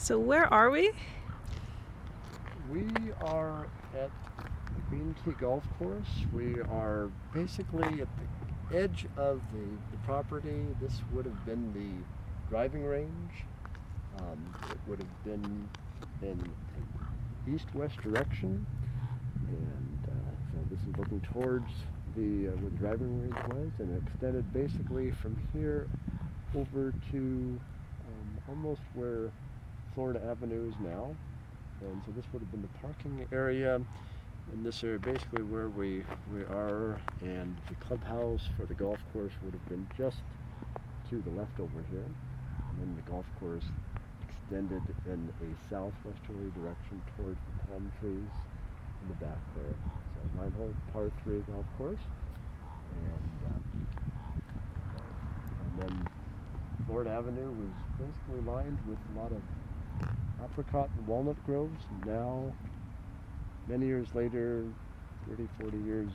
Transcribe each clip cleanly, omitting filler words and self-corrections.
So where are we? We are at the Green Key Golf Course. We are basically at the edge of the property. This would have been the driving range. It would have been in an east-west direction, and so this is looking towards where the driving range was, and it extended basically from here over to almost where Florida Avenue is now. And so this would have been the parking area in this area, basically where we are, and the clubhouse for the golf course would have been just to the left over here. And then the golf course extended in a southwesterly direction towards the palm trees in the back there. So 9-hole par 3 golf course. And then Florida Avenue was basically lined with a lot of apricot and walnut groves. Now, many years later, 30, 40 years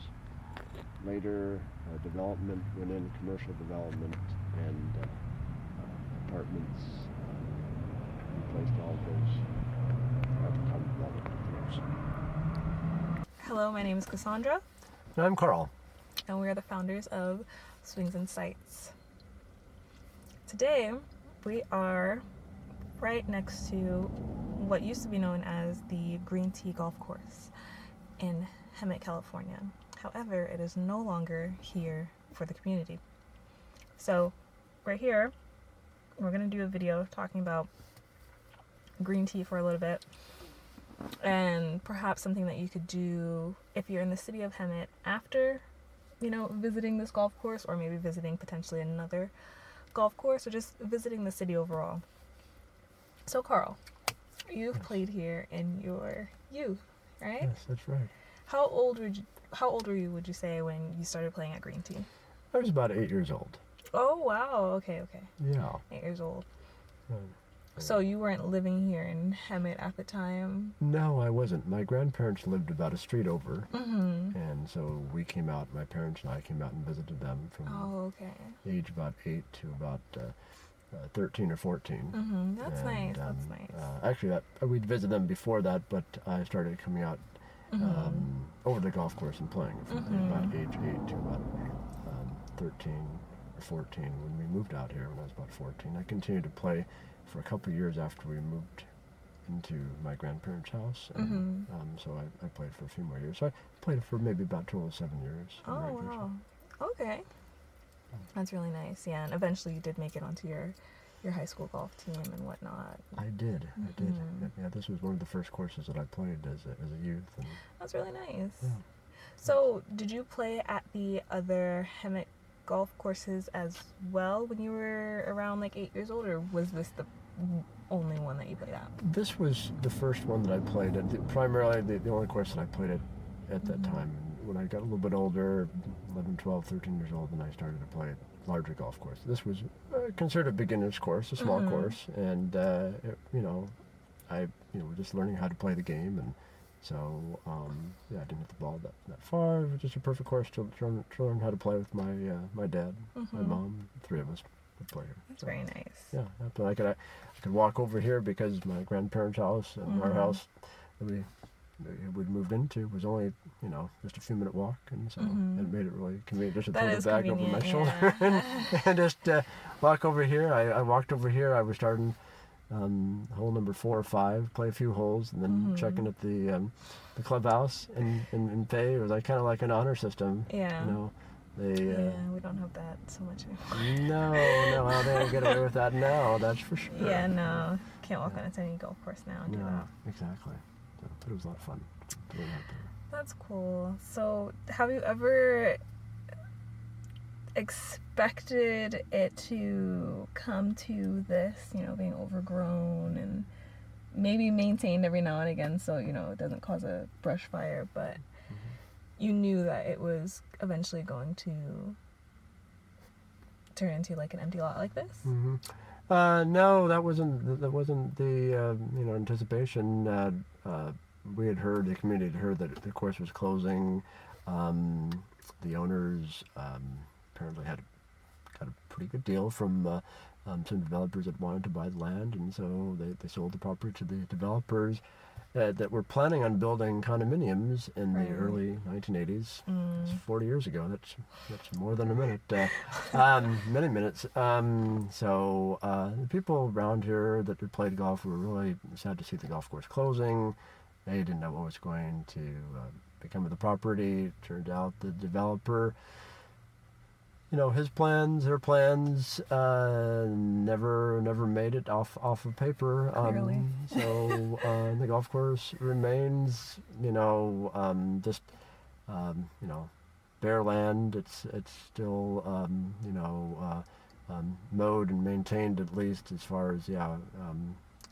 later, development went in, commercial development, and apartments replaced all those apricot and walnut groves. Hello, my name is Cassandra. And I'm Carl. And we are the founders of Swings and Sights. Today, we are right next to what used to be known as the Green Tea Golf Course in Hemet, California. However, it is no longer here for the community. So right here, we're going to do a video talking about green tea for a little bit, and perhaps something that you could do if you're in the city of Hemet after, visiting this golf course, or maybe visiting potentially another golf course, or just visiting the city overall. So Carl, you've played here in your youth, right? Yes, that's right. How old were you, would you say, when you started playing at Green Tea? I was about 8 years old. Oh, wow. Okay. Yeah. 8 years old. So you weren't living here in Hemet at the time? No, I wasn't. My grandparents lived about a street over, Mm-hmm. and so we came out, my parents and I came out and visited them from age about 8 to about 13 or 14. Mm-hmm. That's nice. That's nice. Actually, we'd visit them before that, but I started coming out over the golf course and playing from about age 8 to about 13 or 14 when we moved out here when I was about 14. I continued to play for a couple of years after we moved into my grandparents' house, and so I played for a few more years. So I played for maybe about 12 or 7 years. Oh, wow. Okay. That's really nice. Yeah, and eventually you did make it onto your high school golf team and whatnot. I did. Yeah, this was one of the first courses that I played as a youth. And that's really nice. Yeah. So, did you play at the other Hemet golf courses as well when you were around like 8 years old, or was this the only one that you played at? This was the first one that I played at. Primarily the only course that I played at that time. When I got a little bit older, 11, 12, 13 years old, then I started to play at larger golf course. This was considered a beginner's course, a small course, and I was just learning how to play the game, and so I didn't hit the ball that far. It was just a perfect course to learn how to play with my dad, my mom, the three of us would play here. That's very nice. Yeah, I could walk over here because my grandparents' house and our house that we'd moved into was only just a few minute walk, and so it made it really convenient just to throw the bag over my shoulder and just walk over here. I walked over here. I was starting hole number 4 or 5, play a few holes, and then check in at the clubhouse and pay. It was kind of like an honor system. Yeah. We don't have that so much anymore. No, they don't get away with that now. That's for sure. Yeah, no, can't walk on any golf course now and do that. Exactly. But it was a lot of fun. That's cool. So, have you ever expected it to come to this, being overgrown and maybe maintained every now and again so, it doesn't cause a brush fire, but you knew that it was eventually going to turn into like an empty lot like this? No, that wasn't the anticipation. We had heard, the community had heard that the course was closing. The owners apparently got a pretty good deal from some developers that wanted to buy the land, and so they sold the property to the developers that were planning on building condominiums in the early 1980s. It's 40 years ago. That's more than a minute. Many minutes. So the people around here that had played golf were really sad to see the golf course closing. They didn't know what was going to become of the property. Turned out the developer, his plans, their plans, never made it off of paper. Clearly. So the golf course remains, just bare land. It's still, mowed and maintained, at least as far as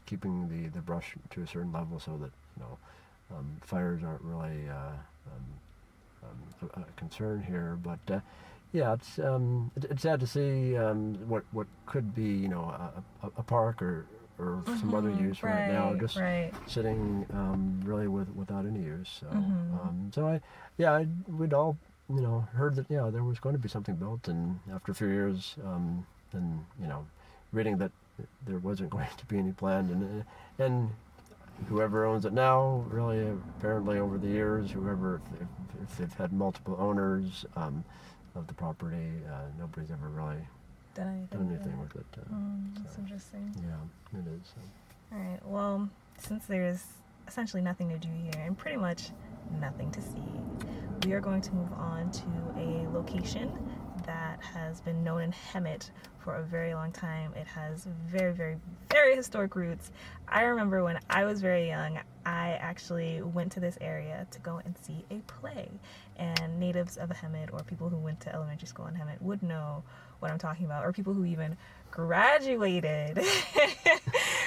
keeping the brush to a certain level so that fires aren't really a concern here. But it's sad to see what could be a park or some other use right now, just sitting really without any use. So we'd all heard that there was going to be something built, and after a few years, then reading that there wasn't going to be any planned, and whoever owns it now, really, apparently over the years, if they've had multiple owners of the property, nobody's ever really done anything with it. That's interesting. Yeah, it is. All right. Well, since there's essentially nothing to do here and pretty much nothing to see, we are going to move on to a location that has been known in Hemet for a very long time. It has very, very, very historic roots. I remember when I was very young, I actually went to this area to go and see a play. And natives of Hemet, or people who went to elementary school in Hemet, would know what I'm talking about, or people who even graduated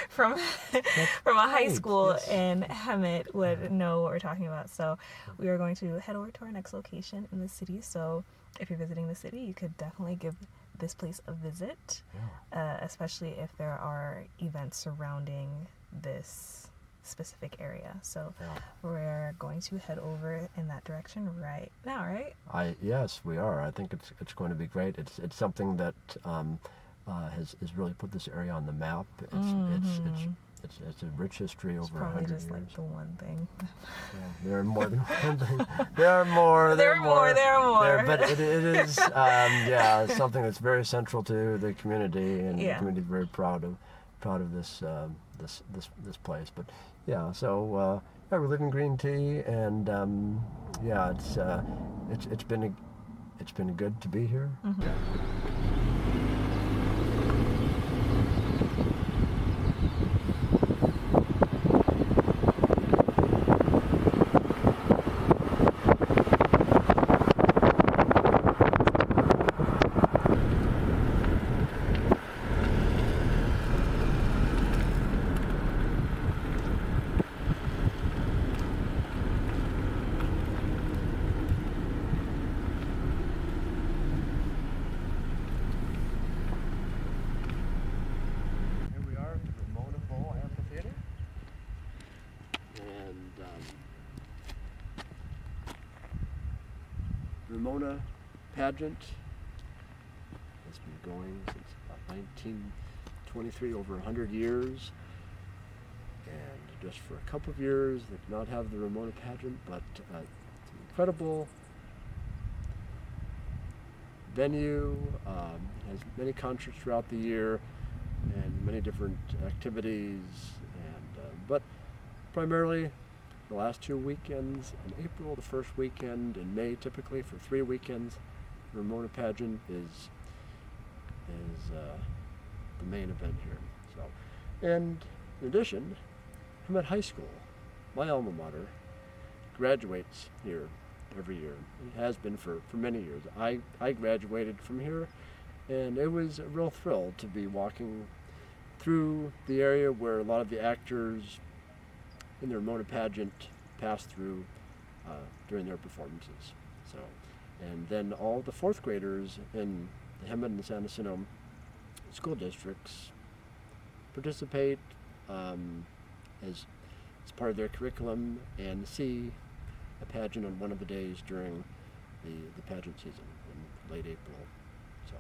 from a high school in Hemet would know what we're talking about. So we are going to head over to our next location in the city. So if you're visiting the city, you could definitely give this place a visit, especially if there are events surrounding this specific area. So we're going to head over in that direction right now, right? Yes, we are. I think it's going to be great. It's something that has really put this area on the map. It's a rich history over 100 years. It's probably just like the one thing. There are more than one thing. There are more. But it is something that's very central to the community, and the community is very proud of this place. But so we live in Green Tea, and it's been good to be here. Ramona pageant has been going since about 1923, over 100 years. And just for a couple of years, they did not have the Ramona pageant, but it's an incredible venue. Has many concerts throughout the year and many different activities. But primarily, the last 2 weekends in April, the first weekend in May, typically for 3 weekends, the Ramona pageant is the main event here. So, and in addition, Hemet High School, my alma mater, graduates here every year. It has been for many years. I graduated from here, and it was a real thrill to be walking through the area where a lot of the actors in the Ramona pageant pass through during their performances. So, and then all the fourth graders in the Hemet and San Jacinto school districts participate as part of their curriculum and see a pageant on one of the days during the pageant season in late April. So.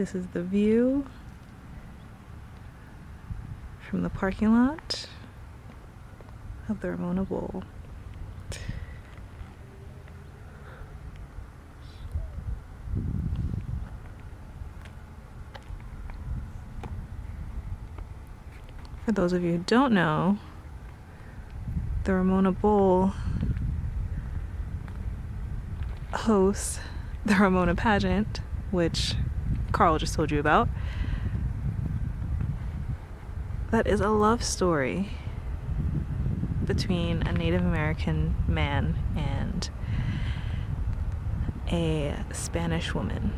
This is the view from the parking lot of the Ramona Bowl. For those of you who don't know, the Ramona Bowl hosts the Ramona pageant, which Carl just told you about. That is a love story between a Native American man and a Spanish woman.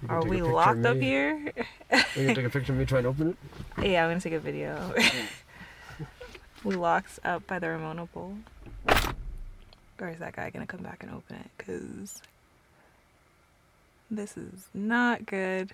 Are we locked up here? Are you gonna take a picture of me trying to open it? Yeah, I'm gonna take a video. We locked up by the Ramona Bowl. Or is that guy gonna come back and open it? Because this is not good.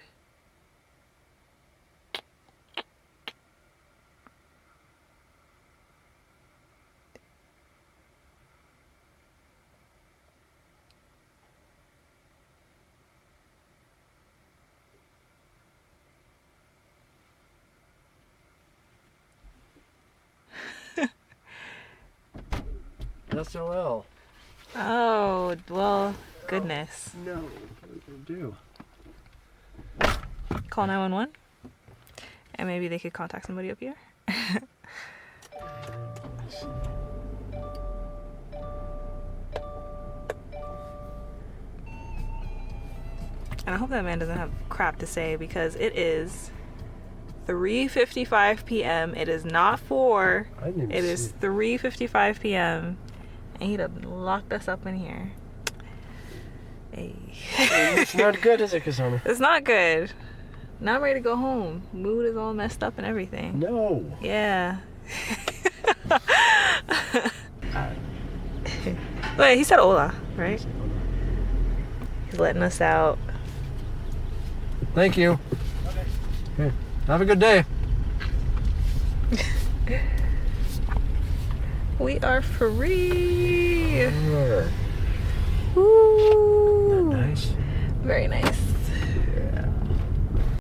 SOL. Oh, well, goodness. No, what are we gonna do? Call 911? And maybe they could contact somebody up here? And I hope that man doesn't have crap to say, because it is 3:55 p.m. It is not 4. It is 3:55 p.m. And he done locked us up in here. Hey. It's not good, is it, Kasana? It's not good. Now I'm ready to go home. Mood is all messed up and everything. No. Yeah. Wait, he said hola, right? He's letting us out. Thank you. Okay. Have a good day. We are free. Woo. Isn't that nice? Very nice.